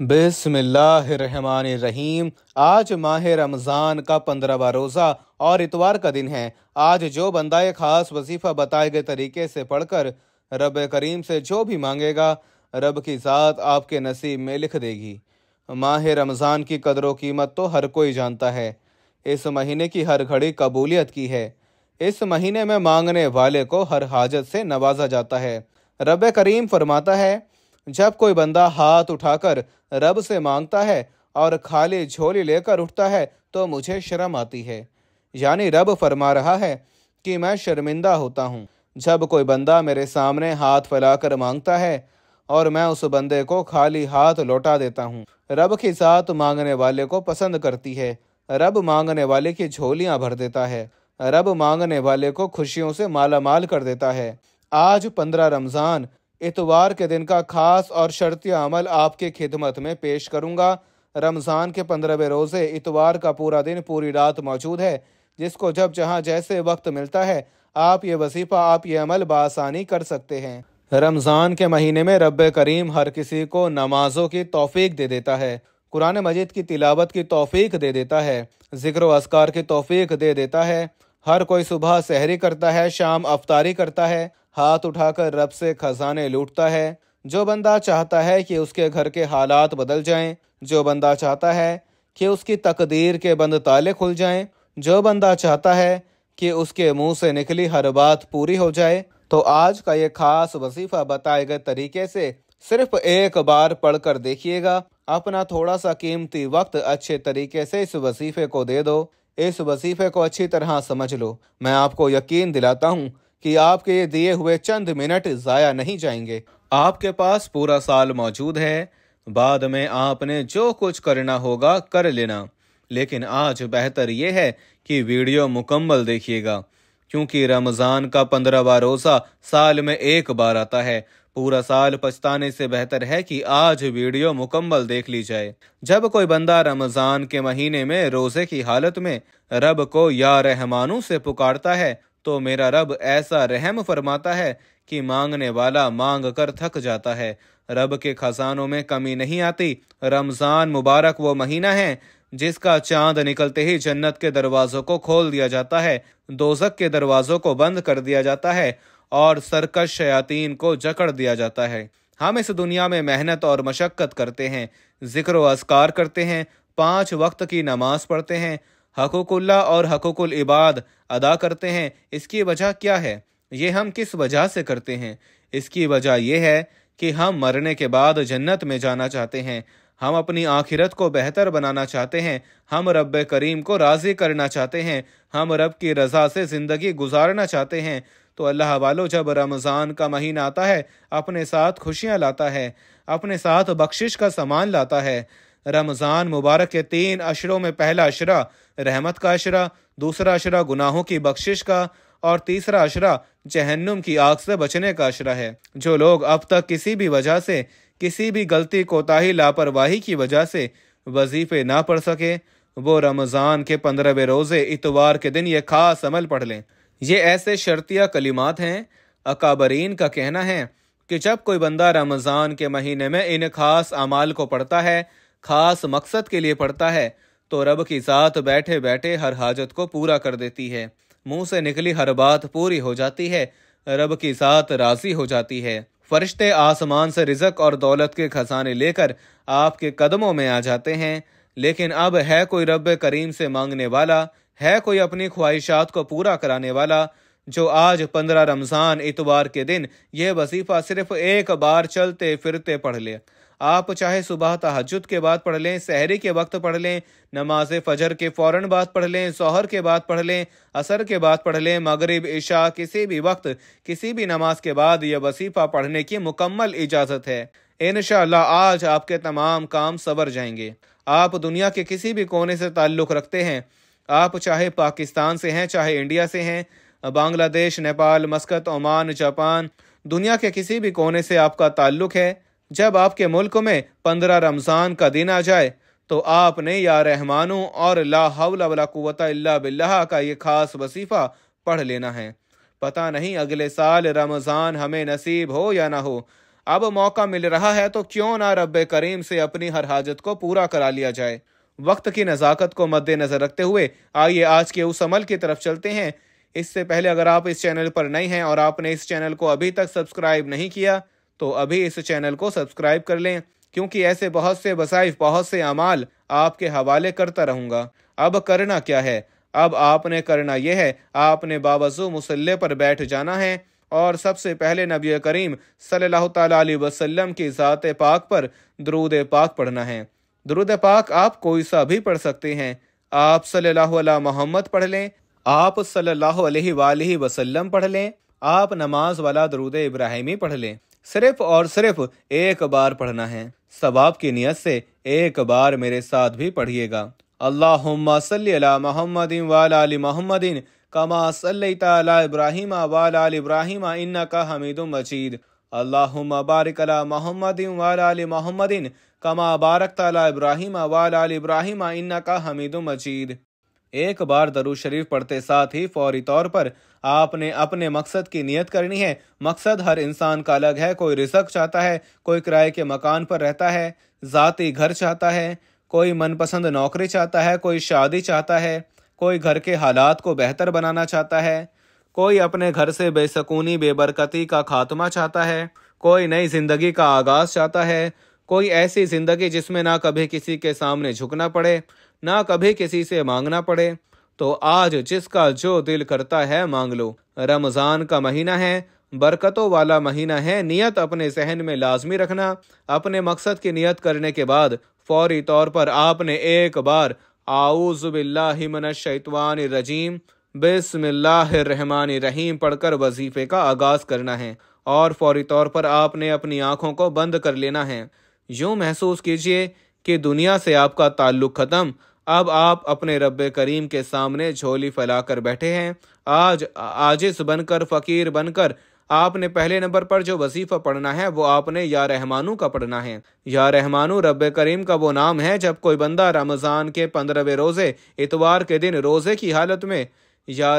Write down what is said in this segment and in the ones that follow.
बिस्मिल्लाहिर्रहमानिर्रहीम। आज माह रमज़ान का 15वां रोज़ा और इतवार का दिन है। आज जो बंदा ये ख़ास वजीफ़ा बताए गए तरीके से पढ़कर रब करीम से जो भी मांगेगा, रब की ज़ात आपके नसीब में लिख देगी। माह रमज़ान की कदर व कीमत तो हर कोई जानता है। इस महीने की हर घड़ी कबूलियत की है। इस महीने में मांगने वाले को हर हाजत से नवाजा जाता है। रब करीम फरमाता है, जब कोई बंदा हाथ उठाकर रब से मांगता है और खाली झोली लेकर उठता है तो मुझे शर्म आती है। यानी रब फरमा रहा है कि मैं शर्मिंदा होता हूँ जब कोई बंदा मेरे सामने हाथ फैलाकर मांगता है और मैं उस बंदे को खाली हाथ लौटा देता हूँ। रब की ज़ात मांगने वाले को पसंद करती है। रब मांगने वाले की झोलियाँ भर देता है। रब मांगने वाले को खुशियों से माला माल कर देता है। आज 15 रमज़ान इतवार के दिन का खास और शर्तिया अमल आपके खिदमत में पेश करूंगा। रमज़ान के 15वें रोज़े इतवार का पूरा दिन पूरी रात मौजूद है, जिसको जब जहां जैसे वक्त मिलता है आप ये वजीफ़ा आप ये अमल बासानी कर सकते हैं। रमज़ान के महीने में रब करीम हर किसी को नमाजों की तौफीक दे देता है, कुरान मजीद की तिलावत की तौफीक दे देता है, ज़िक्र व अस्कार की तौफीक दे देता है। हर कोई सुबह सहरी करता है, शाम अफ्तारी करता है, हाथ उठाकर रब से खजाने लूटता है। जो बंदा चाहता है कि उसके घर के हालात बदल जाएं, जो बंदा चाहता है कि उसकी तकदीर के बंद ताले खुल जाएं, जो बंदा चाहता है कि उसके मुंह से निकली हर बात पूरी हो जाए, तो आज का ये खास वजीफा बताए गए तरीके से सिर्फ एक बार पढ़कर देखिएगा। अपना थोड़ा सा कीमती वक्त अच्छे तरीके से इस वजीफे को दे दो। इस वजीफे को अच्छी तरह समझ लो। मैं आपको यकीन दिलाता हूँ कि आपके ये दिए हुए चंद मिनट ज़ाया नहीं जाएंगे। आपके पास पूरा साल मौजूद है। बाद में आपने जो कुछ करना होगा कर लेना, लेकिन आज बेहतर ये है कि वीडियो मुकम्मल देखिएगा, क्योंकि रमज़ान का 15वां रोज़ा साल में एक बार आता है। पूरा साल पछताने से बेहतर है कि आज वीडियो मुकम्मल देख ली जाए। जब कोई बंदा रमज़ान के महीने में रोज़े की हालत में रब को या रहमानू से पुकारता है, तो मेरा रब ऐसा रहम फरमाता है कि मांगने वाला मांग कर थक जाता है। रब के खजानों में कमी नहीं आती। रमज़ान मुबारक वो महीना है जिसका चांद निकलते ही जन्नत के दरवाजों को खोल दिया जाता है, दोज़ख के दरवाजों को बंद कर दिया जाता है और सरकश शयातीन को जकड़ दिया जाता है। हम इस दुनिया में मेहनत और मशक्क़त करते हैं, ज़िक्र व अस्कार करते हैं, 5 वक्त की नमाज पढ़ते हैं, हकूकुल्लाह और हकूकुल इबाद अदा करते हैं। इसकी वजह क्या है? ये हम किस वजह से करते हैं? इसकी वजह यह है कि हम मरने के बाद जन्नत में जाना चाहते हैं। हम अपनी आखिरत को बेहतर बनाना चाहते हैं। हम रब करीम को राज़ी करना चाहते हैं। हम रब की रज़ा से ज़िंदगी गुजारना चाहते हैं। तो अल्लाह वालों, जब रमज़ान का महीना आता है अपने साथ खुशियाँ लाता है, अपने साथ बख्शिश का सामान लाता है। रमज़ान मुबारक के 3 अशरों में पहला अशरा रहमत का अशरा, दूसरा अशरा गुनाहों की बख्शिश का और तीसरा अशरा जहन्नुम की आग से बचने का अशरा है। जो लोग अब तक किसी भी वजह से, किसी भी गलती कोताही लापरवाही की वजह से वजीफे ना पढ़ सके, वो रमज़ान के 15वें रोज़े इतवार के दिन ये खास अमल पढ़ लें। ये ऐसे शर्तिया कलिमात हैं। अकाबरीन का कहना है कि जब कोई बंदा रमज़ान के महीने में इन खास अमाल को पढ़ता है, खास मकसद के लिए पढ़ता है, तो रब की ज़ात बैठे बैठे हर हाजत को पूरा कर देती है। मुंह से निकली हर बात पूरी हो जाती है। रब की ज़ात राज़ी हो जाती है। फरिश्ते आसमान से रिज़्क़ और दौलत के खजाने लेकर आपके कदमों में आ जाते हैं। लेकिन अब है कोई रब करीम से मांगने वाला, है कोई अपनी ख्वाहिशात को पूरा कराने वाला, जो आज 15 रमज़ान इतवार के दिन यह वजीफ़ा सिर्फ एक बार चलते फिरते पढ़ ले। आप चाहे सुबह तहज्जुद के बाद पढ़ लें, सहरी के वक्त पढ़ लें, नमाज फजर के फ़ौरन बाद पढ़ लें, ज़ोहर के बाद पढ़ लें, असर के बाद पढ़ लें, मगरिब इशा किसी भी वक्त किसी भी नमाज के बाद यह वजीफ़ा पढ़ने की मुकम्मल इजाज़त है। इंशाअल्लाह आज आपके तमाम काम सवर जाएंगे। आप दुनिया के किसी भी कोने से ताल्लुक़ रखते हैं, आप चाहे पाकिस्तान से हैं, चाहे इंडिया से हैं, बांग्लादेश, नेपाल, मस्कत, ओमान, जापान, दुनिया के किसी भी कोने से आपका ताल्लुक़ है, जब आपके मुल्क में 15 रमज़ान का दिन आ जाए तो आपने या रहमानू और ला हौला वला कुव्वता इल्ला बिल्लाह का ये खास वजीफ़ा पढ़ लेना है। पता नहीं अगले साल रमज़ान हमें नसीब हो या ना हो। अब मौका मिल रहा है तो क्यों ना रब्बे करीम से अपनी हर हाजत को पूरा करा लिया जाए। वक्त की नज़ाकत को मद्देनजर रखते हुए आइए आज के उस अमल की तरफ चलते हैं। इससे पहले अगर आप इस चैनल पर नए हैं और आपने इस चैनल को अभी तक सब्सक्राइब नहीं किया तो अभी इस चैनल को सब्सक्राइब कर लें, क्योंकि ऐसे बहुत से वसाइफ, बहुत से अमाल आपके हवाले करता रहूँगा। अब करना क्या है? अब आपने करना यह है, आपने बावजू मुसल्ले पर बैठ जाना है और सबसे पहले नबी करीम सल्लल्लाहु तआला अलैहि वसल्लम की ज़ात पाक पर दुरूद पाक पढ़ना है। दुरूद पाक आप कोई सा भी पढ़ सकते हैं। आप सल्लल्लाहु अलैहि मोहम्मद पढ़ लें, आप सल्लल्लाहु अलैहि वसल्लम पढ़ लें, आप नमाज वाला दुरूद इब्राहिमी पढ़ लें। सिर्फ और सिर्फ एक बार पढ़ना है। सवाब की नियत से एक बार मेरे साथ भी पढ़िएगा। अल्लाहुम्मा सल्ली अला मुहम्मदिन व अला आलि मुहम्मदिन कमा सल्लैता अला इब्राहीम व अला आलि इब्राहीम इन्नका हमीदुम मजीद। अल्लाहुम्मा बारिक अला मुहम्मदिन व अला आलि मुहम्मदिन कमा बारकता अला इब्राहीम व अला आलि इब्राहीम इन्नका हमीदुम मजीद। एक बार दरूद शरीफ पढ़ते साथ ही फौरी तौर पर आपने अपने मकसद की नियत करनी है। मकसद हर इंसान का अलग है। कोई रिज़्क चाहता है, कोई किराए के मकान पर रहता है, ज़ाती घर चाहता है, कोई मनपसंद नौकरी चाहता है, कोई शादी चाहता है, कोई घर के हालात को बेहतर बनाना चाहता है, कोई अपने घर से बेसकूनी बेबरकती का खात्मा चाहता है, कोई नई ज़िंदगी का आगाज़ चाहता है, कोई ऐसी ज़िंदगी जिसमें ना कभी किसी के सामने झुकना पड़े, ना कभी किसी से मांगना पड़े। तो आज जिसका जो दिल करता है मांग लो। रमज़ान का महीना है, बरकतों वाला महीना है। नियत अपने जहन में लाजमी रखना। अपने मकसद की नियत करने के बाद फौरी तौर पर आपने एक बार आऊज़ु बिल्लाहि मिनश शैतानिर रजीम बिस्मिल्लाहिर रहमानिर रहीम पढ़कर वजीफे का आगाज करना है और फौरी तौर पर आपने अपनी आंखों को बंद कर लेना है। यूं महसूस कीजिए कि दुनिया से आपका ताल्लुक खत्म। अब आप अपने रब्बे करीम के सामने झोली फैलाकर बैठे हैं। आज आजिज़ बनकर, फ़कीर बनकर आपने पहले नंबर पर जो वजीफ़ा पढ़ना है वो आपने या रहमानू का पढ़ना है। या रहमानू रब्बे करीम का वो नाम है। जब कोई बंदा रमज़ान के 15वें रोज़े इतवार के दिन रोज़े की हालत में या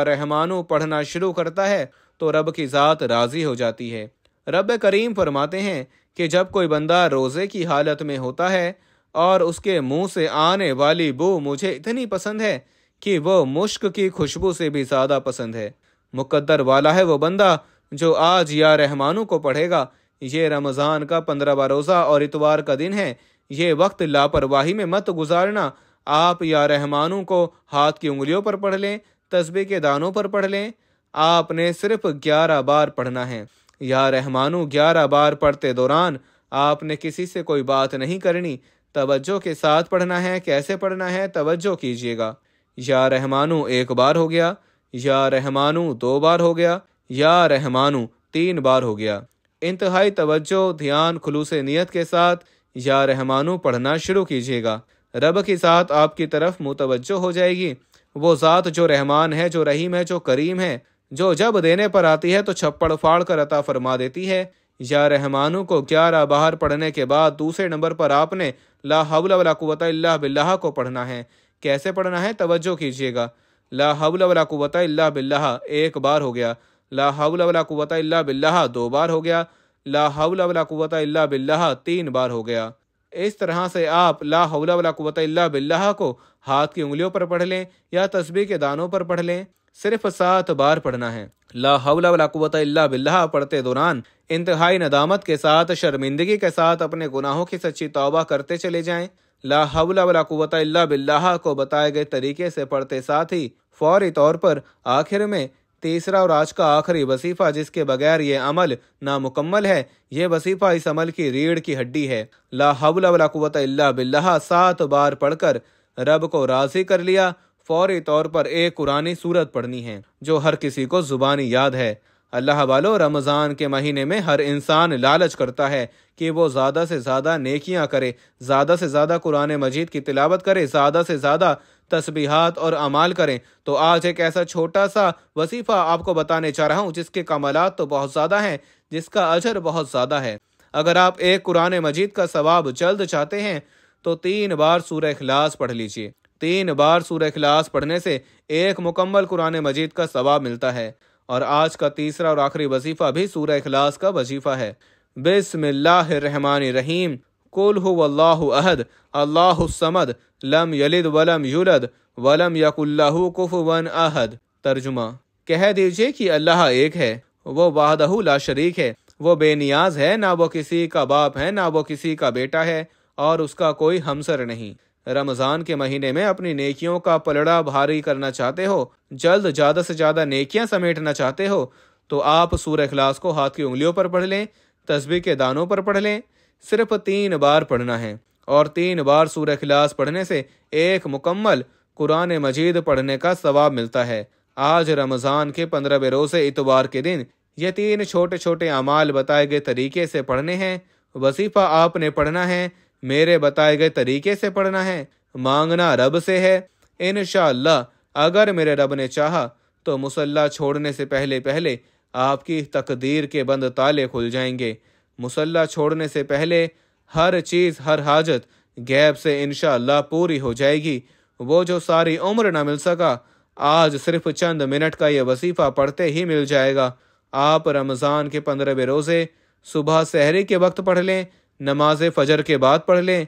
रहमानू पढ़ना शुरू करता है तो रब की ज़ात राज़ी हो जाती है। रब्बे करीम फरमाते हैं कि जब कोई बंदा रोज़े की हालत में होता है और उसके मुंह से आने वाली बू मुझे इतनी पसंद है कि वो मुश्क की खुशबू से भी ज़्यादा पसंद है। मुकद्दर वाला है वो बंदा जो आज या रहमानू को पढ़ेगा। ये रमज़ान का 15वां रोज़ा और इतवार का दिन है। ये वक्त लापरवाही में मत गुजारना। आप या रहमानू को हाथ की उंगलियों पर पढ़ लें, तस्बीह के दानों पर पढ़ लें। आपने सिर्फ 11 बार पढ़ना है। या रहमानू 11 बार पढ़ते दौरान आपने किसी से कोई बात नहीं करनी। तवज्जो के साथ पढ़ना है। कैसे पढ़ना है? तवज्जो कीजिएगा। या रहमानू 1 बार हो गया, या रहमानू 2 बार हो गया, या रहमानू 3 बार हो गया। इंतहाई तवज्जो, ध्यान, खुलूस नियत के साथ या रहमानू पढ़ना शुरू कीजिएगा। रब की ज़ात आपकी तरफ मुतवज्जो हो जाएगी। वो ज़ात जो रहमान है, जो रहीम है, जो करीम है, जो जब देने पर आती है तो छप्पड़ फाड़ कर अता फरमा देती है। या रहमानू को 11 बार पढ़ने के बाद दूसरे नंबर पर आपने ला हौला वला कुव्वता इल्ला बिल्लाह को पढ़ना है। कैसे पढ़ना है? तवज्जो कीजिएगा। ला हौला वला कुव्वता इल्ला बिल्लाह 1 बार हो गया, ला हौला वला कुव्वता इल्ला बिल्लाह 2 बार हो गया, ला हौला वला कुव्वता इल्ला बिल्लाह 3 बार हो गया। इस तरह से आप ला हौला वला कुव्वता इल्ला बिल्लाह को हाथ की उंगलियों पर पढ़ लें या तस्बीह के दानों पर पढ़ लें। सिर्फ 7 बार पढ़ना है। ला हौला वला कुव्वता इल्ला बिल्लाह पढ़ते दौरान इंतहाई नदामत के साथ, शर्मिंदगी के साथ अपने गुनाहों की सच्ची तौबा करते चले जाएं। ला हौला वला कुव्वता इल्ला बिल्लाह को बताए गए तरीके से पढ़ते साथ ही फौरी तौर पर आखिर में तीसरा और आज का आखिरी वजीफा, जिसके बगैर ये अमल नामुकम्मल है, ये वजीफा इस अमल की रीढ़ की हड्डी है। ला हौला वला कुव्वता इल्ला बिल्लाह 7 बार पढ़कर रब को राज़ी कर लिया। फौरी तौर पर एक कुरानी सूरत पढ़नी है जो हर किसी को जुबानी याद है। अल्लाह वालों, रमज़ान के महीने में हर इंसान लालच करता है कि वो ज़्यादा से ज़्यादा नेकियां करे, ज़्यादा से ज़्यादा कुरान मजीद की तिलावत करे, ज़्यादा से ज़्यादा तस्बीहात और अमाल करें। तो आज एक ऐसा छोटा सा वजीफ़ा आपको बताने चाह रहा हूँ जिसके कमालात तो बहुत ज़्यादा हैं, जिसका अजर बहुत ज़्यादा है। अगर आप एक कुरान मजीद का सवाब जल्द चाहते हैं तो 3 बार सूरह इखलास पढ़ लीजिए। 3 बार सूरह इखलास पढ़ने से एक मुकम्मल कुरान मजीद का सवाब मिलता है। اور آج کا تیسرا اور آخری وظیفہ بھی سورہ اخلاص کا وظیفہ ہے۔ بسم اللہ الرحمن الرحیم، قل هو اللہ احد اللہ الصمد لم یلد ولم یولد ولم یکن لہ کفوا احد۔ ترجمہ، کہہ دیجئے کہ اللہ ایک ہے، وہ وحدہ لا شریک ہے، وہ بے نیاز ہے، نہ وہ کسی کا باپ ہے نہ وہ کسی کا بیٹا ہے، اور اس کا کوئی ہمسر نہیں۔ رمضان کے مہینے میں اپنی نیکیوں کا پلڑا بھاری کرنا چاہتے ہو، جلد زیادہ سے زیادہ نیکیاں سمیٹنا چاہتے ہو، تو آپ سورہ اخلاص کو ہاتھ کی انگلیوں پر پڑھ لیں، تسبیح کے دانوں پر پڑھ لیں۔ صرف 3 بار پڑھنا ہے، اور 3 بار سورہ اخلاص پڑھنے سے ایک مکمل قرآن مجید پڑھنے کا ثواب ملتا ہے۔ آج رمضان کے 15ویں روزے اتوار کے دن یہ 3 چھوٹے چھوٹے اعمال بتائے گئے طریقے سے پڑھنے ہیں۔ وظیفہ آپ نے پڑھنا ہے، میرے بتائے گئے طریقے سے پڑھنا ہے، مانگنا رب سے ہے۔ انشاءاللہ اگر میرے رب نے چاہا تو مصلی چھوڑنے سے پہلے آپ کی تقدیر کے بند تالے کھل جائیں گے۔ مصلی چھوڑنے سے پہلے ہر چیز، ہر حاجت غیب سے انشاءاللہ پوری ہو جائے گی۔ وہ جو ساری عمر نہ مل سکا، آج صرف چند منٹ کا یہ وظیفہ پڑھتے ہی مل جائے گا۔ آپ رمضان کے 15ویں روزے صبح سحری کے وقت پڑھ لیں، نماز فجر کے بعد پڑھ لیں،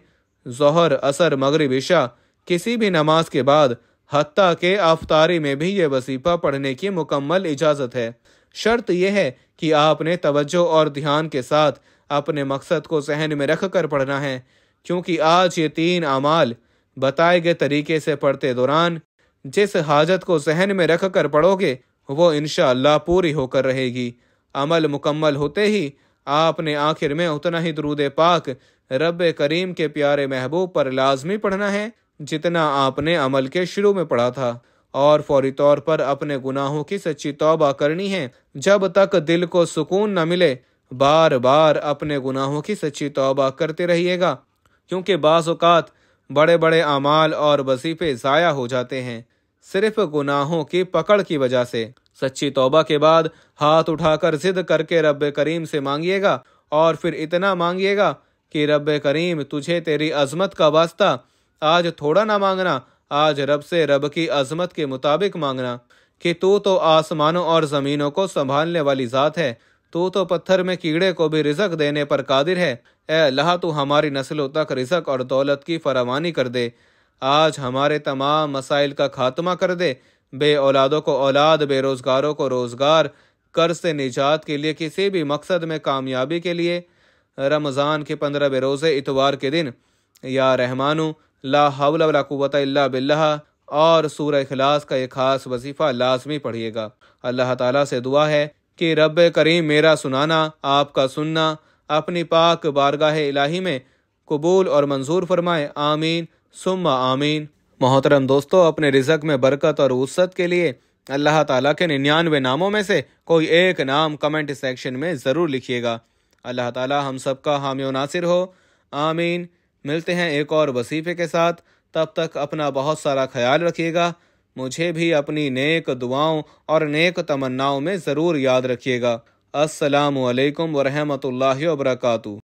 ظہر، عصر، مغرب، عشاء کسی بھی نماز کے بعد، حتیٰ کہ افطاری میں بھی یہ وظیفہ پڑھنے کی مکمل اجازت ہے۔ شرط یہ ہے کہ آپ نے توجہ اور دھیان کے ساتھ اپنے مقصد کو ذہن میں رکھ کر پڑھنا ہے، کیونکہ آج یہ 3 اعمال بتائے گئے طریقے سے پڑھتے دوران جس حاجت کو ذہن میں رکھ کر پڑھو گے وہ انشاءاللہ پوری ہو کر رہے گی۔ عمل مکمل ہوتے ہی آپ نے آخر میں اتنا ہی درود پاک رب کریم کے پیارے محبوب پر لازمی پڑھنا ہے جتنا آپ نے عمل کے شروع میں پڑھا تھا، اور فوری طور پر اپنے گناہوں کی سچی توبہ کرنی ہے۔ جب تک دل کو سکون نہ ملے بار بار اپنے گناہوں کی سچی توبہ کرتے رہیے گا، کیونکہ بعض اوقات بڑے بڑے اعمال اور وظیفے ضائع ہو جاتے ہیں صرف گناہوں کی پکڑ کی وجہ سے۔ سچی توبہ کے بعد ہاتھ اٹھا کر ضد کر کے رب کریم سے مانگیے گا، اور پھر اتنا مانگیے گا کہ رب کریم تجھے تیری عظمت کا واسطہ آج تھوڑا نہ مانگنا، آج رب سے رب کی عظمت کے مطابق مانگنا کہ تو آسمانوں اور زمینوں کو سنبھالنے والی ذات ہے، تو پتھر میں کیڑے کو بھی رزق دینے پر قادر ہے۔ اے اللہ تو ہماری نسلوں تک رزق اور دولت کی فراوانی کر دے، آج ہمارے تمام مسائل کا خاتمہ کر دے، بے اولادوں کو اولاد، بے روزگاروں کو روزگار، قرض سے نجات کے لیے، کسی بھی مقصد میں کامیابی کے لیے۔ رمضان کے 15ویں روزے اتوار کے دن یا رحمانو لا حول ولا قوت الا باللہ اور سورہ اخلاص کا یہ خاص وظیفہ لازمی پڑھیے گا۔ اللہ تعالیٰ سے دعا ہے کہ رب کریم میرا سنانا، آپ کا سننا اپنی پاک بارگاہ الہی میں قبول اور منظور فرمائے، آمین ثم آمین۔ محترم دوستو، اپنے رزق میں برکت اور وسعت کے لیے اللہ تعالیٰ کے 99 ناموں میں سے کوئی ایک نام کمنٹ سیکشن میں ضرور لکھیے گا۔ اللہ تعالیٰ ہم سب کا حامی و ناصر ہو، آمین۔ ملتے ہیں ایک اور وظیفے کے ساتھ، تب تک اپنا بہت سارا خیال رکھیے گا، مجھے بھی اپنی نیک دعاؤں اور نیک تمناؤں میں ضرور یاد رکھیے گا۔ السلام علیکم ورحمۃ اللہ وبرکاتہ۔